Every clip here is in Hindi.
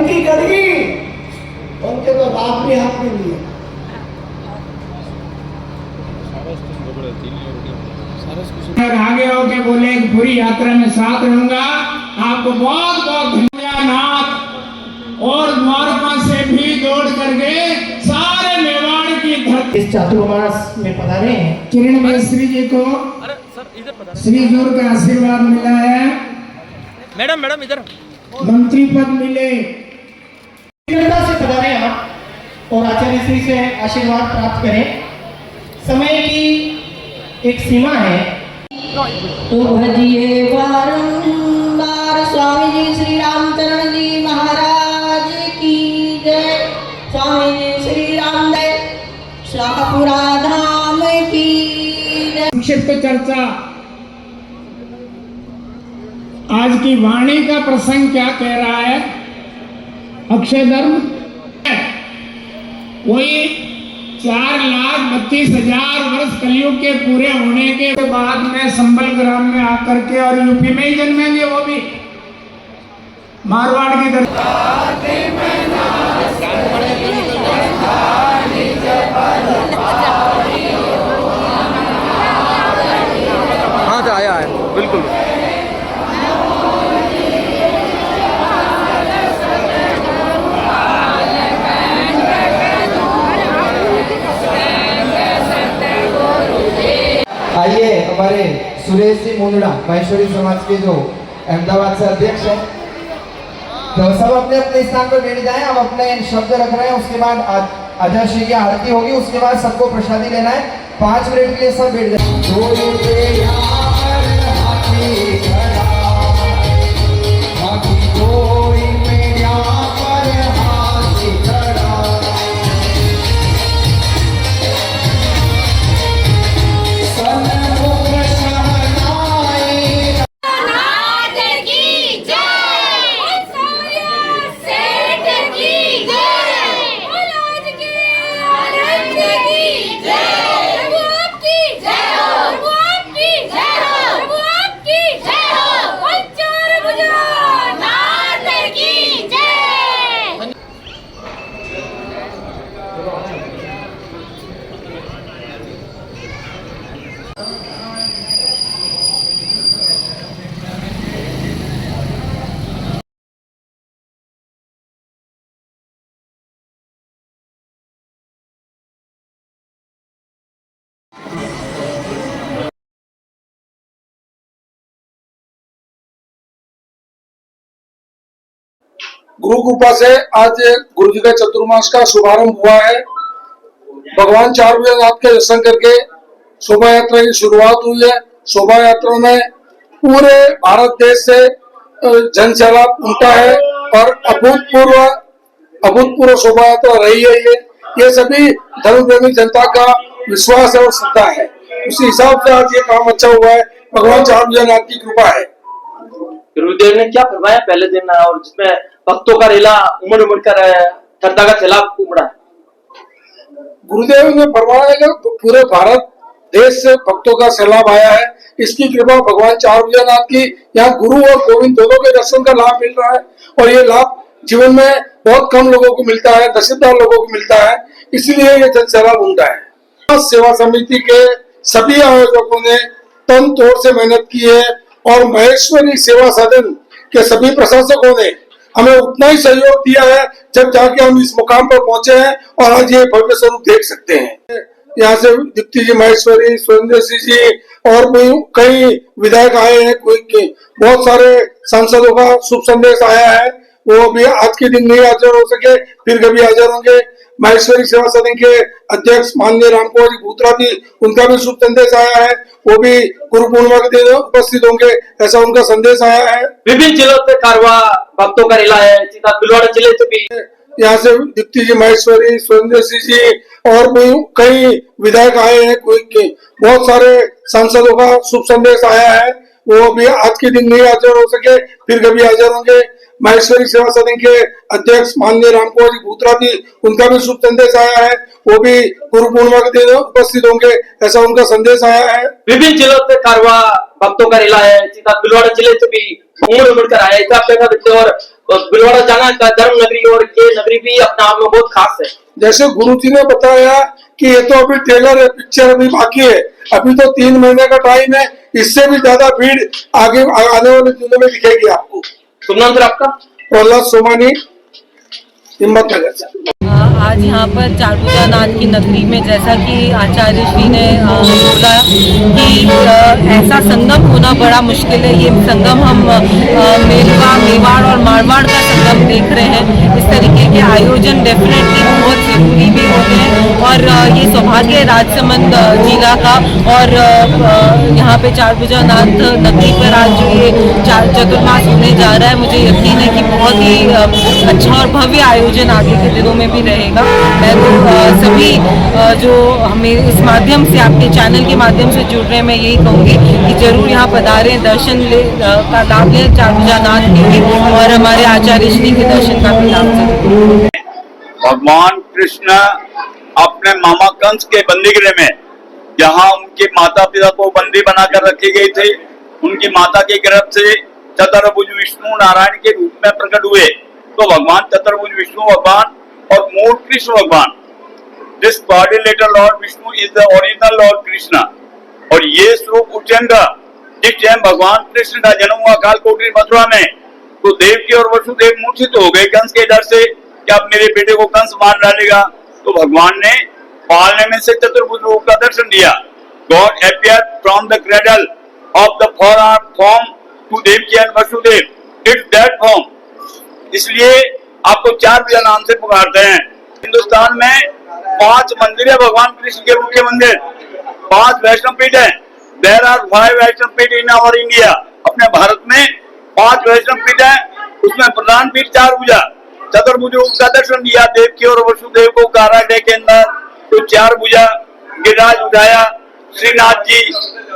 टंकी करेगी उनके तो बाप भी हाथ में लिया। आगे होके बोले पूरी यात्रा में साथ रहूंगा। आपको बहुत बहुत धन्यवाद। और द्वारका से भी दौड़ करके सारे मेवाड़ की धरती इस चातुर्मास में पधारे हैं। किरण मिस्त्री जी को श्री गुरु का आशीर्वाद मिला है। मैडम इधर मंत्री पद मिले। से पधारे आप और आचार्य श्री से आशीर्वाद प्राप्त करें। समय की एक सीमा है। तो भजिए बारंबार स्वामी जी श्री रामचरण जी महाराज की जय। स्वामी जी श्री रामदेव शाहपुरा धाम की जय। संक्षिप्त चर्चा। आज की वाणी का प्रसंग क्या कह रहा है? अक्षय धर्म वही 4,32,000 वर्ष कलयुग के पूरे होने के बाद में संबल ग्राम में आकर के और यूपी में ही जन्मेंगे, वो भी मारवाड़ की तरफ। हाँ तो आया है बिल्कुल। आइए हमारे सुरेश जी मुंदड़ा महेश्वरी समाज के जो अहमदाबाद से अध्यक्ष हैं, तो सब अपने अपने स्थान पर बैठ जाएं। हम अपने शब्द रख रहे हैं, उसके बाद आचार्य श्री की आरती होगी, उसके बाद सबको प्रसादी लेना है। 5 मिनट के लिए सब बैठ जाए। गुरु कृपा से आज गुरु जी का चतुर्मास का शुभारंभ हुआ है। भगवान चारभुजनाथ के दर्शन करके शोभा यात्रा की शुरुआत हुई है। शोभा यात्रा में पूरे भारत देश से जन सैलाब उमटा है और अभूतपूर्व शोभा यात्रा रही है। ये सभी धर्म प्रेमी जनता का विश्वास है और श्रद्धा है। उसी हिसाब से आज ये काम अच्छा हुआ है। भगवान चारभुजनाथ की कृपा है। गुरुदेव ने क्या फरमाया पहले दिन, और जिसमें भक्तों का रेला उमड़ कर श्रद्धा का सैलाब उमड़ा है? गुरुदेव ने फरमाया कि पूरे भारत देश से भक्तों का सैलाब आया है। इसकी कृपा भगवान चारभुजनाथ की। यहाँ गुरु और गोविंद दोनों के दर्शन का लाभ मिल रहा है और ये लाभ जीवन में बहुत कम लोगों को मिलता है, नसीबदार लोगों को मिलता है। इसलिए ये जन सैलाब उमड़ा है। सेवा समिति के सभी आयोजकों ने तन तोड़ से मेहनत की है और महेश्वरी सेवा सदन के सभी प्रशासकों ने हमें उतना ही सहयोग दिया है जब जाके हम इस मुकाम पर पहुंचे हैं और आज ये भव्य स्वरूप देख सकते हैं। यहाँ से दीप्ति जी महेश्वरी, सुरेंद्र सिंह जी और कई विधायक आए हैं। बहुत सारे सांसदों का शुभ संदेश आया है। वो भी आज के दिन नहीं हाजिर हो सके, फिर कभी हाजिर होंगे। महेश्वरी सेवा सदन के अध्यक्ष माननीय रामकुमार जी भूतरा भी, उनका भी शुभ संदेश आया है। वो भी गुरु पूर्णिमा के दिन उपस्थित होंगे, ऐसा उनका संदेश आया है। विभिन्न जिलों से कारवा भक्तों का रेला है। भीलवाड़ा जिले से भी यहाँ से दीप्ति जी महेश्वरी, सुरेंद्र सिंह जी और कई विधायक आए हैं। बहुत सारे सांसदों का शुभ संदेश आया है। वो भी आज के दिन नहीं हाजिर हो सके, फिर कभी हाजिर होंगे। महेश्वरी सेवा सदन के अध्यक्ष माननीय रामकुमार जी भूतरा भी, उनका भी शुभ संदेश आया है। वो भी गुरु पूर्णिमा के दिन उपस्थित होंगे, ऐसा उनका संदेश आया है। विभिन्न जिलों से कारवा भक्तों का रेला है। भीलवाड़ा जिले से भी उमड़ कर आया है। और भीलवाड़ा जाना का धर्म नगरी और ये नगरी भी अपने आप में बहुत खास है। जैसे गुरु जी ने बताया कि ये तो अभी ट्रेलर है, पिक्चर अभी बाकी है, अभी तो 3 महीने का टाइम है, इससे भी ज्यादा भीड़ आगे आने वाले दिनों में दिखेगी आपको। शुभ नाम सर आपका? प्रहलाद सोमानी, हिम्मतनगर से। आज यहाँ पर चारभुजा नाथ की नगरी में जैसा कि आचार्य श्री ने बोला कि ऐसा संगम होना बड़ा मुश्किल है। ये संगम हम मेलवा, मेवाड़ और मारवाड़ का संगम देख रहे हैं। इस तरीके के आयोजन डेफिनेटली बहुत ज़रूरी भी होते हैं और ये सौभाग्य है राजसमंद जिला का। और यहाँ पे चारभुजा नाथ नगरी पर आज जो ये चतुर्मास होने जा रहा है, मुझे यकीन है कि बहुत ही अच्छा और भव्य आयोजन आगे के दिनों में भी रहेगा। मैं तो सभी जो हमें इस माध्यम से, आपके चैनल के माध्यम से जुड़ रहे हैं, मैं यही कहूँगी कि जरूर यहाँ पधारें, दर्शन का लाभ लें चारभुजा नाथ के भी और हमारे आचार्य श्री के दर्शन का भी लाभ लें। भगवान कृष्ण अपने मामा कंस के बंदीगृह में, जहाँ उनके माता पिता को बंदी बनाकर रखी गई थी, उनकी माता के गर्भ से चतुर्भुज विष्णु नारायण के रूप में प्रकट हुए। तो भगवान चतुर्भुज विष्णु भगवान और मूल कृष्ण भगवान, this body later lord Vishnu is the original lord Krishna. और ये स्वरूप उज्जैन का, जिस टाइम भगवान कृष्ण का जन्म हुआ कालकोटरी मथुरा में, तो देवकी और वसुदेव मूर्छित हो गए कंस के डर से कि अब मेरे बेटे को कंस मार डालेगा। तो भगवान ने पालने में से चतुर्भुज रूप का दर्शन दिया। God appeared from the cradle of the form to Devaki and Vasudev it that form. इसलिए आपको चारभुजा नाम से पुकारते हैं। हिंदुस्तान में 5 मंदिर है भगवान कृष्ण के मुख्य मंदिर, 5 वैष्णव पीठ है। देयर आर 5 वैष्णव पीठ इन आवर इंडिया। अपने भारत में 5 वैष्णव पीठ है, उसमें प्रधान पीठ चारभुजा। चतुर्भुज रूप का दर्शन दिया देवकी और वसुदेव को कारागृह के अंदर, तो चारभुजा गिरिराज उठाया। श्रीनाथ जी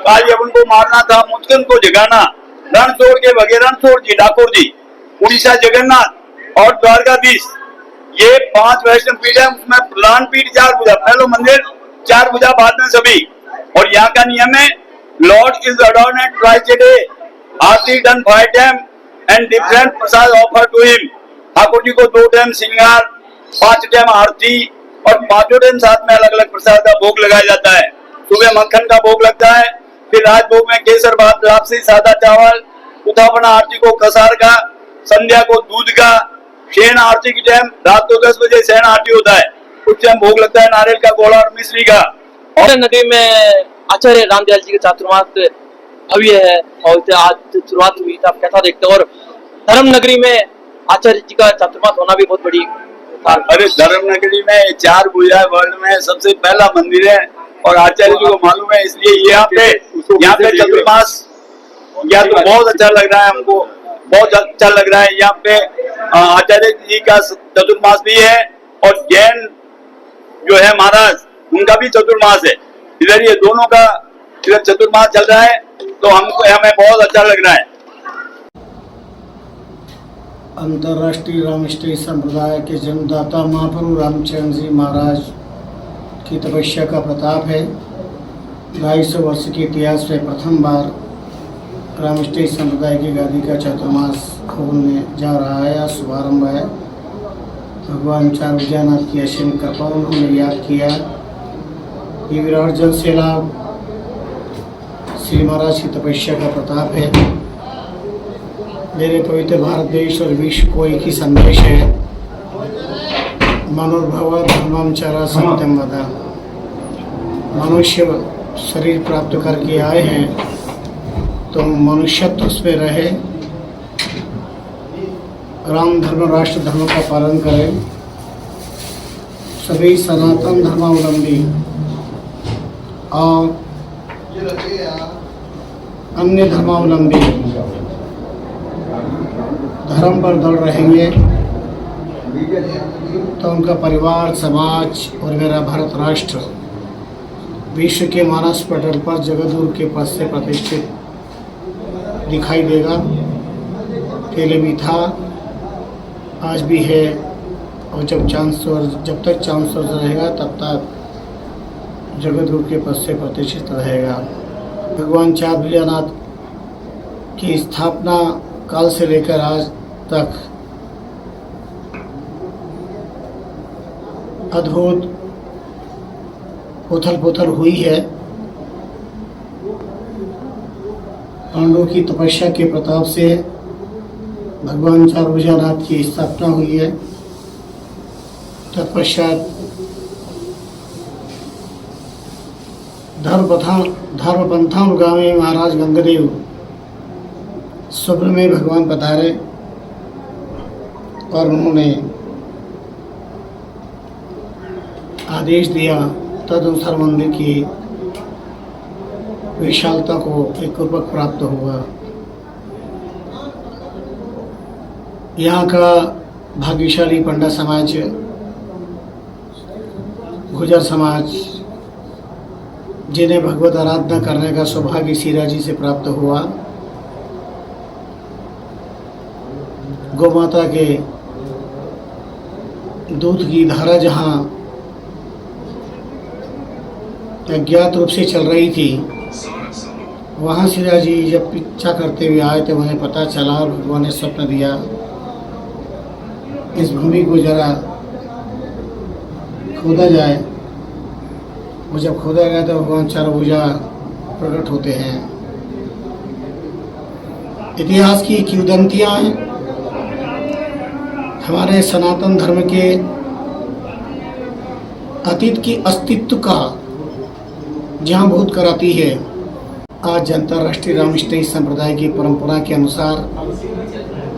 काली उनको मारना था, मुस्किन को जगाना, रणछोड़ के भगे रणछोड़ जी, ठाकुर जी, उड़ीसा जगन्नाथ और द्वारकाधीश, ये 5 वैष्णव पीठ है। उसमें प्रधान पीठ चारभुजा, पहला मंदिर चारभुजा, बाद में सभी। और यहाँ का नियम है, lord is adorned twice a day, aarti done 5 time and different prasad offer to him. Thakur ji को 2 टाइम श्रृंगार, 5 टाइम आरती और 5 टाइम साथ में अलग अलग प्रसाद का भोग लगाया जाता है। सुबह मक्खन का भोग लगता है, फिर रात भोग में केसर भात, लापसी, सादा चावल, उठापना आरती को कसार का, संध्या को दूध का, शयन आरती की टाइम रात को 10 बजे शयन आरती होता है, उस टाइम भोग लगता है नारियल का, गोला और मिश्री का। और नगरी में आचार्य रामदयाल जी का चातुर्मास अभी है और आज शुरुआत हुई था, आप कैसा देखते हो? और धर्म नगरी में आचार्य जी का चातुर्मास होना भी बहुत बड़ी। अरे धर्म नगरी में चारभुजा वर्ल्ड में सबसे पहला मंदिर है और आचार्य जी को मालूम है, इसलिए यहाँ पे चतुर्मास या तो बहुत अच्छा लग रहा है हमको, बहुत अच्छा लग रहा है। यहाँ पे आचार्य जी का चतुर्मास भी है और जैन जो है महाराज, उनका भी चतुर्मास है। इधर ये दोनों का इधर चतुर्मास चल रहा है, तो हमें बहुत अच्छा लग रहा है। अंतर्राष्ट्रीय रामष्टि संप्रदाय के जन्मदाता महाप्रभु रामचंद्र जी महाराज की तपस्या का प्रताप है। 250 वर्ष के इतिहास में प्रथम बार रामष्टि संप्रदाय की गादी का चातुर्मास होने जा रहा है, आज शुभारंभ है। भगवान चारभुजा नाथ की असीम कृपा उन्होंने याद किया। ये विराट जल सैलाब श्री महाराज की तपस्या का प्रताप है। मेरे पवित्र भारत देश और विश्व को एक ही संदेश है, मनोर्भव धर्मम चरा सत्यम वदा। मनुष्य शरीर प्राप्त करके आए हैं तो मनुष्यत्व उसमें रहे, राम धर्म राष्ट्र धर्म का पालन करें। सभी सनातन धर्मावलंबी और अन्य धर्मावलंबी धर्म पर दृढ़ रहेंगे तो उनका परिवार, समाज और मेरा भारत राष्ट्र विश्व के मानस पटल पर जगतगुरु के पद से प्रतिष्ठित दिखाई देगा। पहले भी था, आज भी है और जब तक चांसलर रहेगा तब तक जगतगुरु के पद से प्रतिष्ठित रहेगा। भगवान चारभुजा नाथ की स्थापना काल से लेकर आज तक अद्भुत उथल पुथल हुई है। पांडवों की तपस्या के प्रताप से भगवान चारभुजानाथ की स्थापना हुई है। तत्पश्चात धर्मपंथानुगामी महाराज गंगादेव स्वप्न में भगवान पधारे और उन्होंने आदेश दिया। तदनुसार मंदिर की विशालता को एक रूपक प्राप्त हुआ। यहाँ का भाग्यशाली पंडा समाज, गुर्जर समाज, जिन्हें भगवत आराधना करने का सौभाग्य सीरा जी से प्राप्त हुआ, गौमाता के दूध की धारा जहाँ अज्ञात रूप से चल रही थी, वहाँ सीरा जी जब पीछा करते हुए आए तो उन्हें पता चला और भगवान ने स्वप्न दिया इस भूमि को जरा खोदा जाए। वो जब खोदा गया तो भगवान चारभुजा प्रकट होते हैं। इतिहास की किंवदंतियाँ हैं। हमारे सनातन धर्म के अतीत की अस्तित्व का जहाँ बोध कराती है। आज अंतर्राष्ट्रीय रामनिष्ठ संप्रदाय की परंपरा के अनुसार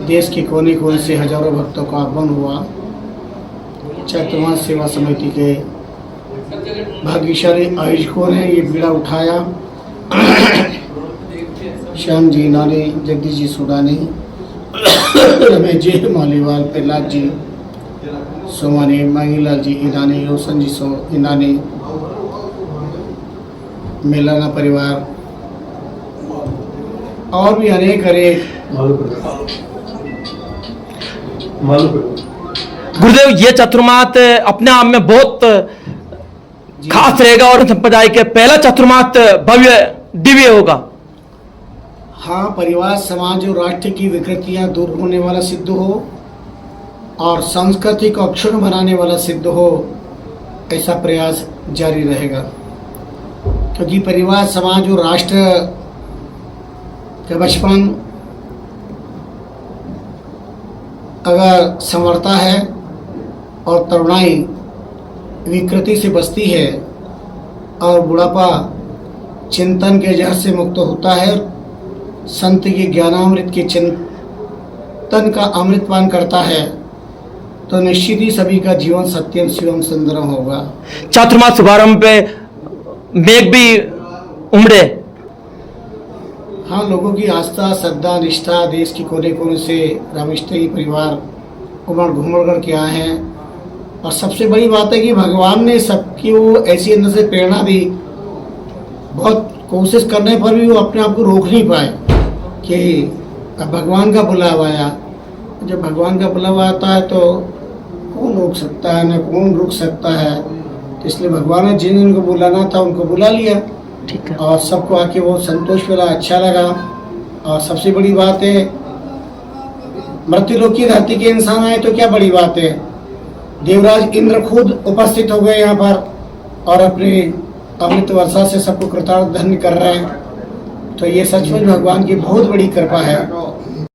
देश के कोने कोने से हजारों भक्तों का आगमन हुआ। चैत्रमास सेवा समिति के भाग्यशाली आयोजकों ने ये बीड़ा उठाया। श्याम जी नानी, जगदीश जी सुडानी, रमेश जी मालीवाल, प्रहलाद जी सोमानी, मांगीलाल जी ईरानी, रोशन जी ईरानी, मेलाना परिवार और भी अनेक गुरुदेव, ये चतुर्मास अपने आप में बहुत खास रहेगा और संप्रदाय के पहला चतुर्मास भव्य दिव्य होगा। हाँ, परिवार, समाज और राष्ट्र की विकृतियां दूर होने वाला सिद्ध हो और संस्कृति को अक्षुण्ण बनाने वाला सिद्ध हो, ऐसा प्रयास जारी रहेगा। क्योंकि परिवार, समाज और राष्ट्र का बचपन अगर संवरता है और तरुणाई विकृति से बचती है और बुढ़ापा चिंतन के जहर से मुक्त होता है, संत के ज्ञानामृत के चिंतन का अमृतपान करता है, तो निश्चित ही सभी का जीवन सत्यम शिवम सुंदरम होगा। चातुर्मास शुभारंभ पे मेघ भी उमड़े। हाँ, लोगों की आस्था, श्रद्धा, निष्ठा देश की कोने कोने से रामनिष्ठी परिवार उमड़ घूमड़ करके आए हैं। और सबसे बड़ी बात है कि भगवान ने सबकी वो ऐसी अंदर से प्रेरणा दी, बहुत कोशिश करने पर भी वो अपने आप को रोक नहीं पाए कि अब भगवान का बुलावा आया। जब भगवान का बुलावा आता है तो कौन रोक सकता है, न कौन रुक सकता है। तो इसलिए भगवान ने जिन जिनको बुलाना था उनको बुला लिया। ठीक है। और सबको आके बहुत संतोष मिला, अच्छा लगा। और सबसे बड़ी बात है, मृत्युलोक की धरती के इंसान आए तो क्या बड़ी बात है। देवराज इंद्र खुद उपस्थित हो गए यहाँ पर और अपनी अमृत वर्षा से सबको कृतार्थ धन्य कर रहे हैं। तो ये सचमुच भगवान की बहुत बड़ी कृपा है।